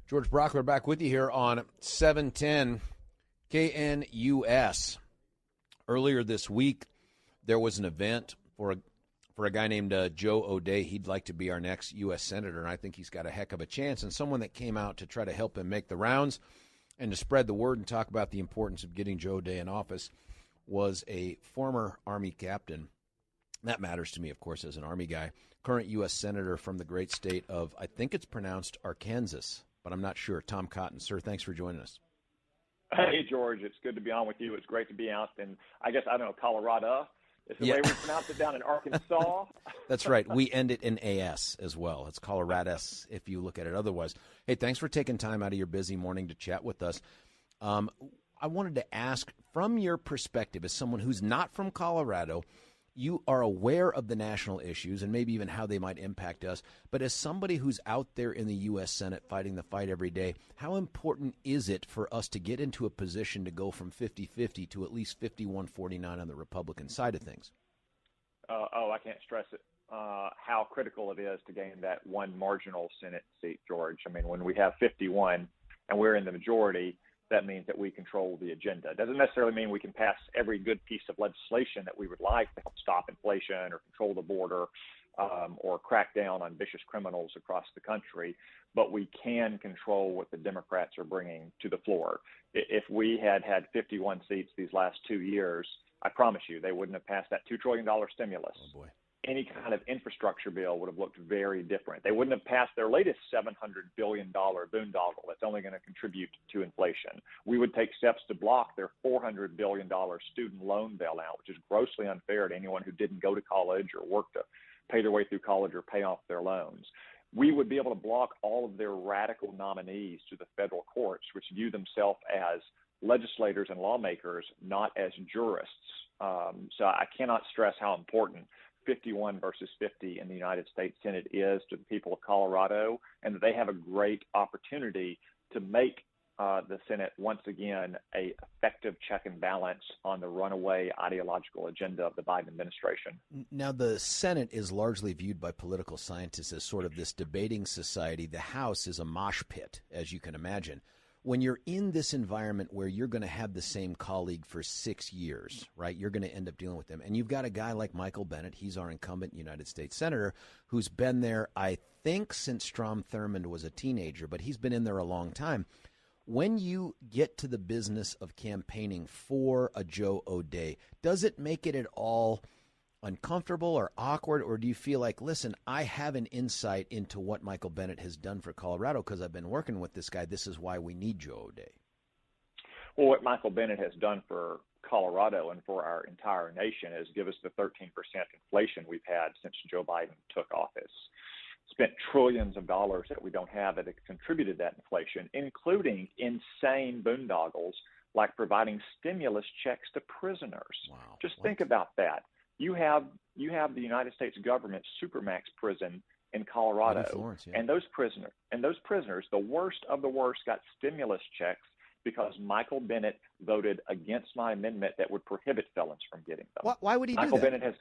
George Brauchler back with you here on 710 KNUS. Earlier this week, there was an event for a guy named Joe O'Dea. He'd like to be our next U.S. Senator, and I think he's got a heck of a chance. And someone that came out to try to help him make the rounds and to spread the word and talk about the importance of getting Joe O'Dea in office was a former Army captain. That matters to me, of course, as an Army guy. Current U.S. Senator from the great state of, I think it's pronounced Arkansas, but I'm not sure. Tom Cotton, sir, thanks for joining us. Hey, George, it's good to be on with you. It's great to be out in, I guess, I don't know, Colorado. Is the way we pronounce it down in Arkansas? That's right. We end it in AS as well. It's Coloradas if you look at it otherwise. Hey, thanks for taking time out of your busy morning to chat with us. I wanted to ask, from your perspective, as someone who's not from Colorado, you are aware of the national issues and maybe even how they might impact us. But as somebody who's out there in the U.S. Senate fighting the fight every day, how important is it for us to get into a position to go from 50-50 to at least 51-49 on the Republican side of things? I can't stress it, how critical it is to gain that one marginal Senate seat, George. I mean, when we have 51 and we're in the majority, that means that we control the agenda. It doesn't necessarily mean we can pass every good piece of legislation that we would like to help stop inflation or control the border or crack down on vicious criminals across the country, but we can control what the Democrats are bringing to the floor. If we had 51 seats these last 2 years, I promise you they wouldn't have passed that $2 trillion stimulus. Oh, boy. Any kind of infrastructure bill would have looked very different. They wouldn't have passed their latest $700 billion boondoggle that's only going to contribute to inflation. We would take steps to block their $400 billion student loan bailout, which is grossly unfair to anyone who didn't go to college or work to pay their way through college or pay off their loans. We would be able to block all of their radical nominees to the federal courts, which view themselves as legislators and lawmakers, not as jurists. So I cannot stress how important 51 versus 50 in the United States Senate is to the people of Colorado, and that they have a great opportunity to make the Senate once again a effective check and balance on the runaway ideological agenda of the Biden administration. Now, the Senate is largely viewed by political scientists as sort of this debating society. The House is a mosh pit, as you can imagine. When you're in this environment where you're going to have the same colleague for 6 years, right, you're going to end up dealing with them. And you've got a guy like Michael Bennet, he's our incumbent United States Senator, who's been there, I think, since Strom Thurmond was a teenager, but he's been in there a long time. When you get to the business of campaigning for a Joe O'Dea, does it make it at all uncomfortable or awkward, or do you feel like, listen, I have an insight into what Michael Bennet has done for Colorado because I've been working with this guy. This is why we need Joe O'Dea. Well, what Michael Bennet has done for Colorado and for our entire nation is give us the 13% inflation we've had since Joe Biden took office. Spent trillions of dollars that we don't have that have contributed to that inflation, including insane boondoggles like providing stimulus checks to prisoners. Wow. Just think about that. You have the United States government supermax prison in Colorado, Florence, yeah. and those prisoners, the worst of the worst, got stimulus checks because Michael Bennet voted against my amendment that would prohibit felons from getting them. Why would he do that? Michael Bennet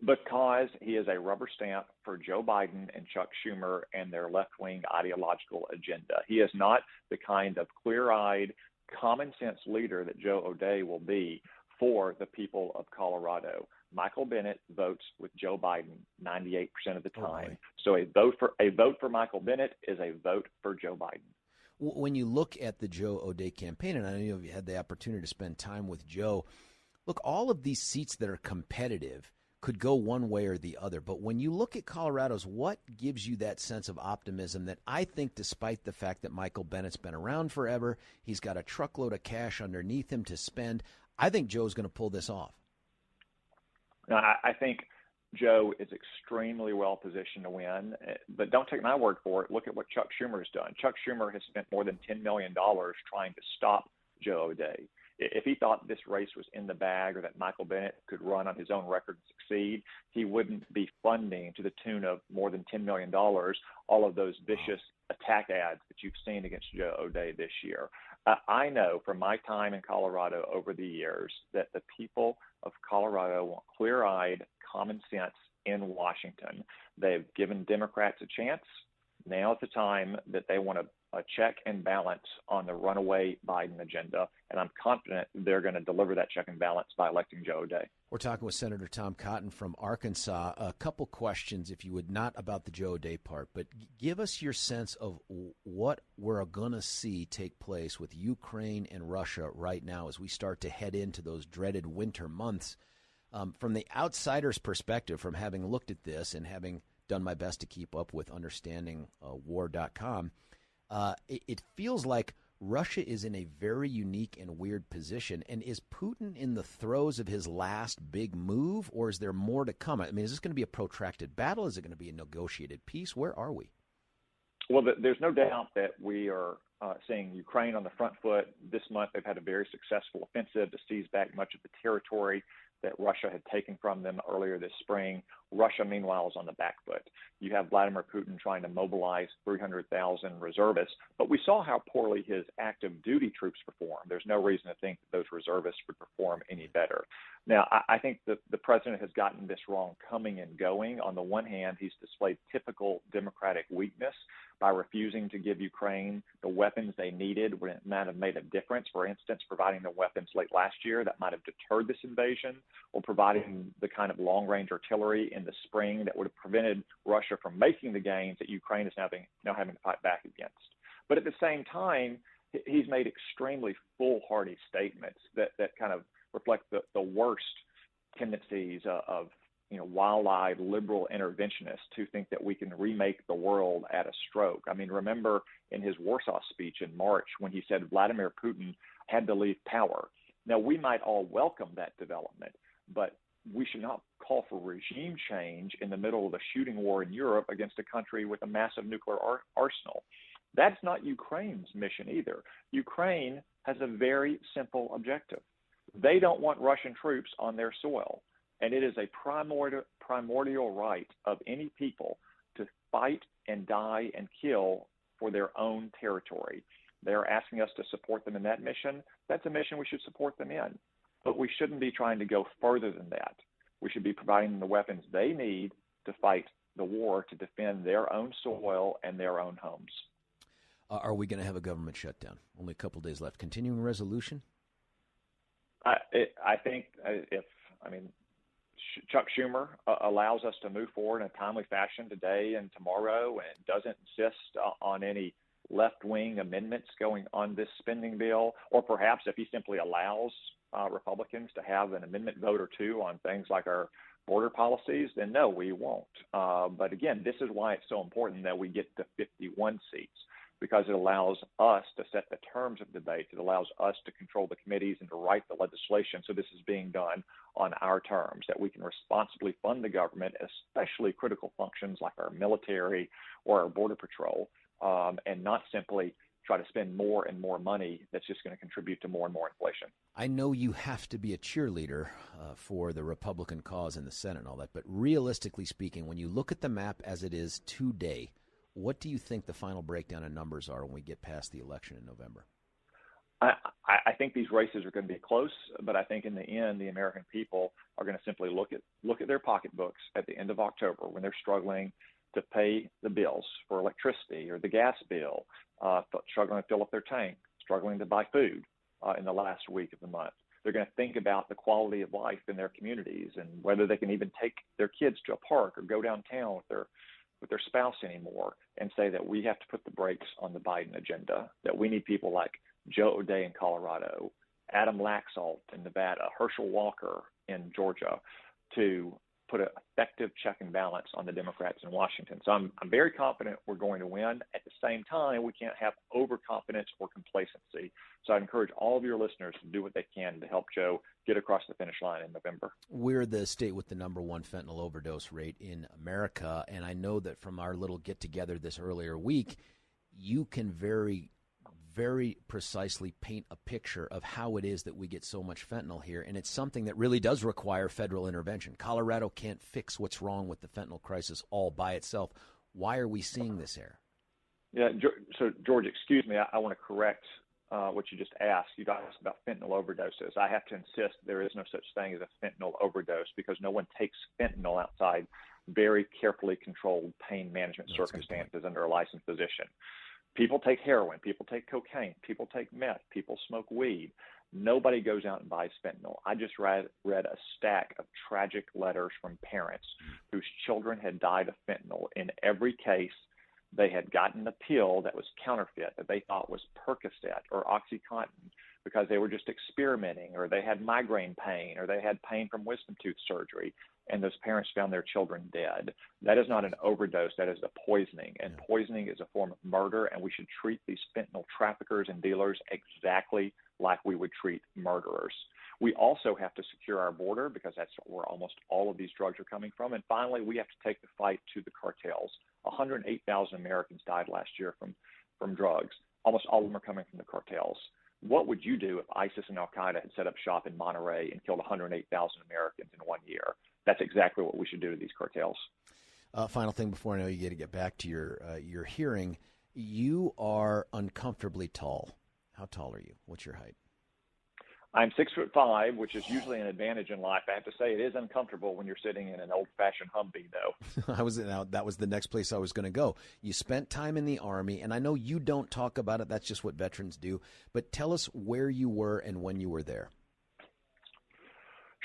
because he is a rubber stamp for Joe Biden and Chuck Schumer and their left-wing ideological agenda. He is not the kind of clear-eyed, common-sense leader that Joe O'Dea will be for the people of Colorado. Michael Bennet votes with Joe Biden 98% of the time. So a vote for Michael Bennet is a vote for Joe Biden. When you look at the Joe O'Dea campaign, and I know you've had the opportunity to spend time with Joe, look, all of these seats that are competitive could go one way or the other. But when you look at Colorado's, what gives you that sense of optimism that I think, despite the fact that Michael Bennett's been around forever, he's got a truckload of cash underneath him to spend, I think Joe's going to pull this off. No, I think Joe is extremely well positioned to win, but don't take my word for it. Look at what Chuck Schumer has done. Chuck Schumer has spent more than $10 million trying to stop Joe O'Dea. If he thought this race was in the bag or that Michael Bennet could run on his own record and succeed, he wouldn't be funding to the tune of more than $10 million all of those vicious attack ads that you've seen against Joe O'Dea this year. I know from my time in Colorado over the years that the people of Colorado want clear-eyed common sense in Washington. They've given Democrats a chance. Now is the time that they want a check and balance on the runaway Biden agenda, and I'm confident they're going to deliver that check and balance by electing Joe O'Dea. We're talking with Senator Tom Cotton from Arkansas. A couple questions, if you would, not about the Joe O'Dea part, but give us your sense of what we're going to see take place with Ukraine and Russia right now as we start to head into those dreaded winter months. From the outsider's perspective, from having looked at this and having done my best to keep up with understanding war.com, it feels like Russia is in a very unique and weird position. And is Putin in the throes of his last big move, or is there more to come? I mean, is this going to be a protracted battle? Is it going to be a negotiated peace? Where are we? Well, there's no doubt that we are seeing Ukraine on the front foot. This month, they've had a very successful offensive to seize back much of the territory that Russia had taken from them earlier this spring. Russia, meanwhile, is on the back foot. You have Vladimir Putin trying to mobilize 300,000 reservists, but we saw how poorly his active duty troops performed. There's no reason to think that those reservists would perform any better. Now, I think that the president has gotten this wrong coming and going. On the one hand, he's displayed typical Democratic weakness by refusing to give Ukraine the weapons they needed when it might have made a difference. For instance, providing the weapons late last year that might have deterred this invasion, or providing the kind of long-range artillery in the spring that would have prevented Russia from making the gains that Ukraine is now having to fight back against. But at the same time, he's made extremely foolhardy statements that kind of reflect the worst tendencies of wild-eyed liberal interventionists who think that we can remake the world at a stroke. I mean, remember in his Warsaw speech in March when he said Vladimir Putin had to leave power. Now, we might all welcome that development, but we should not call for regime change in the middle of a shooting war in Europe against a country with a massive nuclear arsenal. That's not Ukraine's mission either. Ukraine has a very simple objective. They don't want Russian troops on their soil, and it is a primordial right of any people to fight and die and kill for their own territory. They're asking us to support them in that mission. That's a mission we should support them in. But we shouldn't be trying to go further than that. We should be providing them the weapons they need to fight the war, to defend their own soil and their own homes. Are we going to have a government shutdown? Only a couple days left. Continuing resolution? I think Chuck Schumer allows us to move forward in a timely fashion today and tomorrow, and doesn't insist on any left-wing amendments going on this spending bill, or perhaps if he simply allows Republicans to have an amendment vote or two on things like our border policies, then no, we won't. But again, this is why it's so important that we get to 51 seats, because it allows us to set the terms of debate. It allows us to control the committees and to write the legislation. So this is being done on our terms, that we can responsibly fund the government, especially critical functions like our military or our border patrol, and not simply try to spend more and more money that's just going to contribute to more and more inflation. I know you have to be a cheerleader for the Republican cause in the Senate and all that, but realistically speaking, when you look at the map as it is today, what do you think the final breakdown in numbers are when we get past the election in November? I think these races are going to be close, but I think in the end, the American people are going to simply look at their pocketbooks at the end of October when they're struggling to pay the bills for electricity or the gas bill, struggling to fill up their tank, struggling to buy food in the last week of the month. They're going to think about the quality of life in their communities and whether they can even take their kids to a park or go downtown with their spouse anymore, and say that we have to put the brakes on the Biden agenda, that we need people like Joe O'Dea in Colorado, Adam Laxalt in Nevada, Herschel Walker in Georgia, to put an effective check and balance on the Democrats in Washington. So I'm very confident we're going to win. At the same time, we can't have overconfidence or complacency. So I encourage all of your listeners to do what they can to help Joe get across the finish line in November. We're the state with the number one fentanyl overdose rate in America, and I know that from our little get-together this earlier week, you can very precisely paint a picture of how it is that we get so much fentanyl here, and it's something that really does require federal intervention. Colorado can't fix what's wrong with the fentanyl crisis all by itself. Why are we seeing this here? Yeah, so George, excuse me, I want to correct what you just asked. You asked about fentanyl overdoses. I have to insist there is no such thing as a fentanyl overdose, because no one takes fentanyl outside very carefully controlled pain management circumstances under a licensed physician. People take heroin, people take cocaine, people take meth, people smoke weed. Nobody goes out and buys fentanyl. I just read a stack of tragic letters from parents whose children had died of fentanyl. In every case, they had gotten a pill that was counterfeit, that they thought was Percocet or OxyContin, because they were just experimenting, or they had migraine pain, or they had pain from wisdom tooth surgery, and those parents found their children dead. That is not an overdose, that is a poisoning, and poisoning is a form of murder, and we should treat these fentanyl traffickers and dealers exactly like we would treat murderers. We also have to secure our border, because that's where almost all of these drugs are coming from. And finally, we have to take the fight to the cartels. 108,000 Americans died last year from drugs. Almost all of them are coming from the cartels. What would you do if ISIS and Al-Qaeda had set up shop in Monterey and killed 108,000 Americans in 1 year? That's exactly what we should do to these cartels. Final thing before I know you got to get back to your hearing. You are uncomfortably tall. How tall are you? What's your height? I'm 6'5", which is usually an advantage in life. I have to say it is uncomfortable when you're sitting in an old-fashioned Humvee, though. That was the next place I was going to go. You spent time in the Army, and I know you don't talk about it. That's just what veterans do. But tell us where you were and when you were there.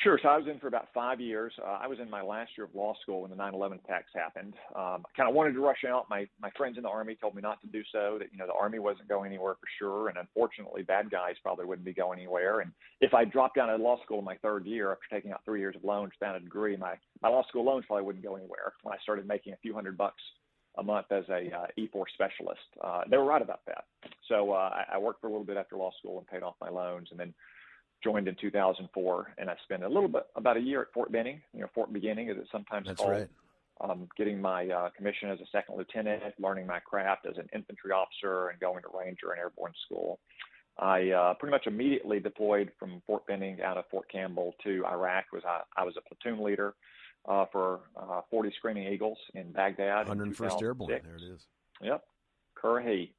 Sure. So I was in for about 5 years. I was in my last year of law school when the 9/11 attacks happened. I kind of wanted to rush out. My friends in the Army told me not to do so, that, the Army wasn't going anywhere for sure. And unfortunately, bad guys probably wouldn't be going anywhere. And if I dropped out of law school in my third year after taking out 3 years of loans, found a degree, my law school loans probably wouldn't go anywhere when I started making a few $100 a month as a E4 specialist. They were right about that. So I worked for a little bit after law school and paid off my loans, and then joined in 2004, and I spent about a year at Fort Benning, Fort Beginning as it's sometimes That's called. Right. Getting my commission as a second lieutenant, learning my craft as an infantry officer, and going to Ranger and Airborne School. I pretty much immediately deployed from Fort Benning out of Fort Campbell to Iraq. I was a platoon leader for 40 Screaming Eagles in Baghdad. 101st Airborne, there it is. Yep, Currahee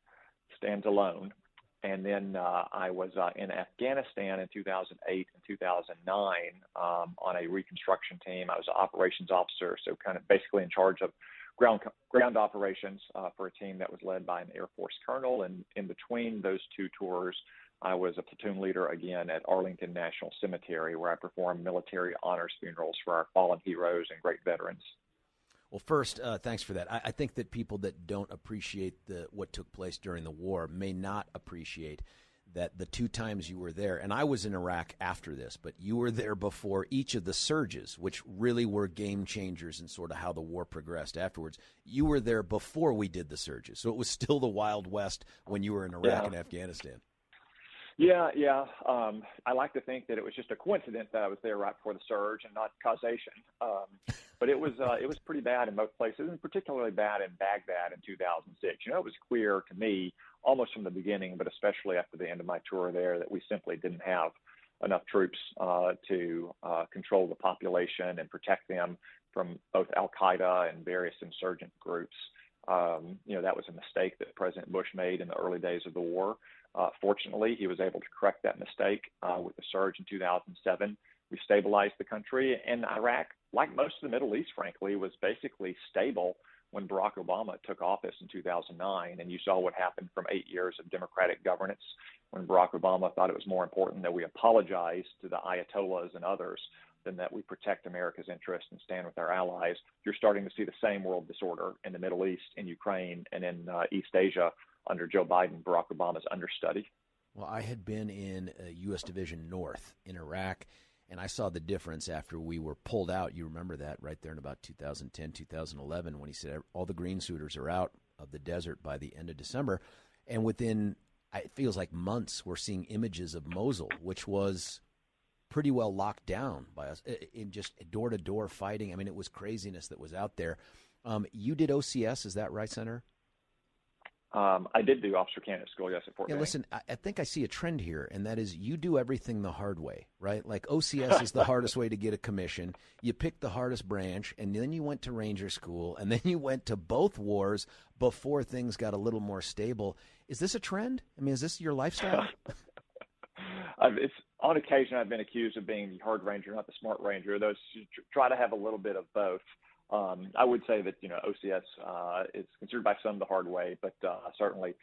stands alone. And then I was in Afghanistan in 2008 and 2009 on a reconstruction team. I was an operations officer, so kind of basically in charge of ground operations for a team that was led by an Air Force colonel. And in between those two tours, I was a platoon leader again at Arlington National Cemetery, where I performed military honors funerals for our fallen heroes and great veterans. Well, first, thanks for that. I think that people that don't appreciate what took place during the war may not appreciate that the 2 times you were there, and I was in Iraq after this, but you were there before each of the surges, which really were game changers in sort of how the war progressed afterwards. You were there before we did the surges, so it was still the Wild West when you were in Iraq and Afghanistan. Yeah. I like to think that it was just a coincidence that I was there right before the surge and not causation. But it was pretty bad in both places, and particularly bad in Baghdad in 2006. It was clear to me almost from the beginning, but especially after the end of my tour there, that we simply didn't have enough troops to control the population and protect them from both Al-Qaeda and various insurgent groups. That was a mistake that President Bush made in the early days of the war. Fortunately, he was able to correct that mistake with the surge in 2007. We stabilized the country, and Iraq, like most of the Middle East, frankly, was basically stable when Barack Obama took office in 2009. And you saw what happened from 8 years of Democratic governance when Barack Obama thought it was more important that we apologize to the Ayatollahs and others than that we protect America's interests and stand with our allies. You're starting to see the same world disorder in the Middle East, in Ukraine, and in East Asia under Joe Biden, Barack Obama's understudy. Well, I had been in U.S. Division North in Iraq, and I saw the difference after we were pulled out. You remember that right there in about 2010, 2011, when he said all the green suiters are out of the desert by the end of December. And within, it feels like months, we're seeing images of Mosul, which was pretty well locked down by us in just door-to-door fighting. I mean, it was craziness that was out there. You did OCS, is that right, Senator? I did do Officer Candidate School, yes, at Fort Benning. Listen, I think I see a trend here, and that is you do everything the hard way, right? Like OCS is the hardest way to get a commission. You picked the hardest branch, and then you went to Ranger School, and then you went to both wars before things got a little more stable. Is this a trend? I mean, is this your lifestyle? On occasion, I've been accused of being the hard ranger, not the smart ranger. Those try to have a little bit of both. I would say that, OCS is considered by some the hard way, but certainly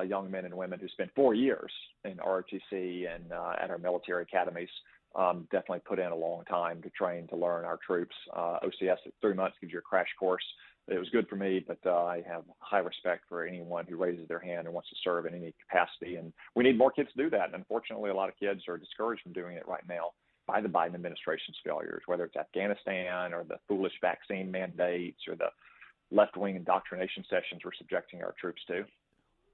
young men and women who spend 4 years in ROTC and at our military academies definitely put in a long time to train, to learn our troops. OCS at 3 months gives you a crash course. It was good for me, but I have high respect for anyone who raises their hand and wants to serve in any capacity. And we need more kids to do that. And unfortunately, a lot of kids are discouraged from doing it right now by the Biden administration's failures, whether it's Afghanistan or the foolish vaccine mandates or the left-wing indoctrination sessions we're subjecting our troops to.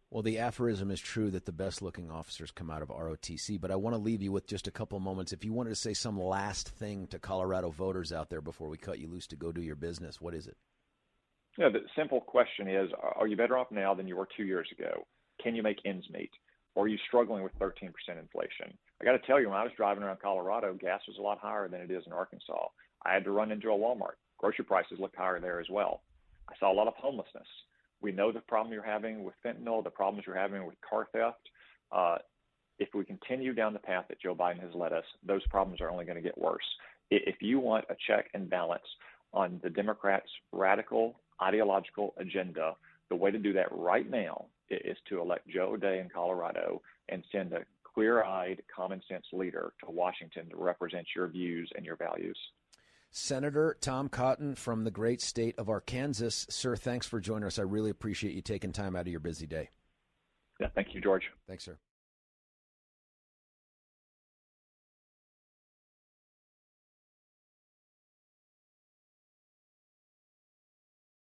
Well, the aphorism is true that the best-looking officers come out of ROTC, but I want to leave you with just a couple moments. If you wanted to say some last thing to Colorado voters out there before we cut you loose to go do your business, what is it? The simple question is, are you better off now than you were 2 years ago? Can you make ends meet? Or are you struggling with 13% inflation? I got to tell you, when I was driving around Colorado, gas was a lot higher than it is in Arkansas. I had to run into a Walmart. Grocery prices looked higher there as well. I saw a lot of homelessness. We know the problem you're having with fentanyl, the problems you're having with car theft. If we continue down the path that Joe Biden has led us, those problems are only going to get worse. If you want a check and balance on the Democrats' radical ideological agenda, the way to do that right now is to elect Joe O'Dea in Colorado and send a clear-eyed, common-sense leader to Washington to represent your views and your values. Senator Tom Cotton from the great state of Arkansas. Sir, thanks for joining us. I really appreciate you taking time out of your busy day. Yeah, thank you, George. Thanks, sir.